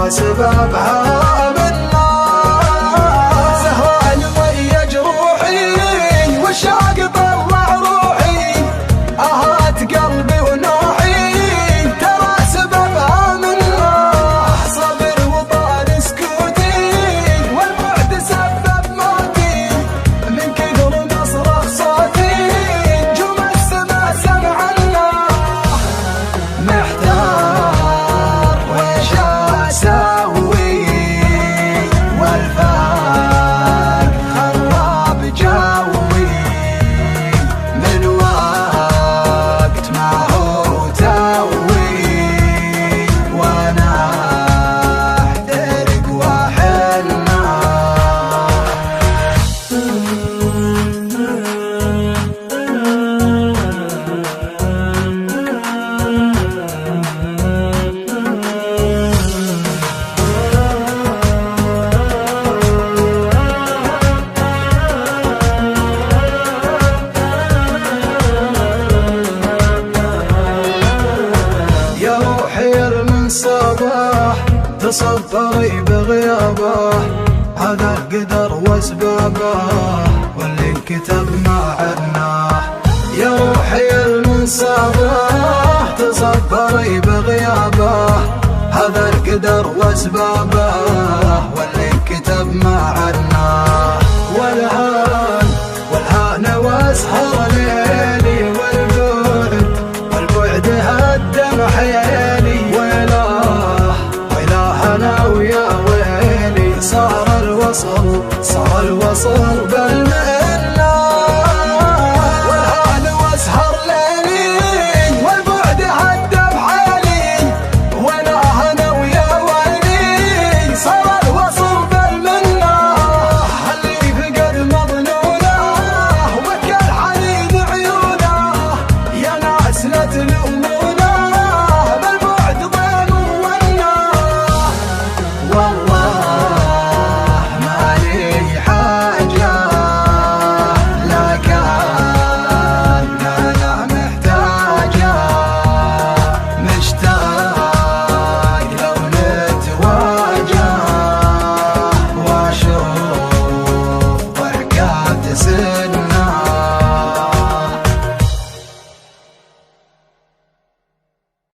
سببها منا زهران ويا جروحي والشوق طلع روحي اهات قلبي ونوحي ترى سببها منا صبر وطال سكوتي والبعد سبب موتي من كثر ما صرخ صوتي نجوم السما سمعنا محتار ويش اسوي والفاق خراب جوي من وقت ما هو توي وانا احترق واحنا يا روحي من صباح تصبري بغيابه هذا القدر واسبابه واللي انكتب ما عدناه يا روحي من صباح تصبري بغيابه هذا القدر واسبابه واللي انكتب ما عدناه والهان واسهر ليلي والبعد هدم حيالي ويلاه انا ويا ويلي صار الوصل بالمنا والهان واسهر ليلي والبعد هدم حيالي ويلاه انا ويا ويلي صار الوصل بالمنا اللي فقد مظنونه وبكى الحنين عيونه يا ناس لا تلوموا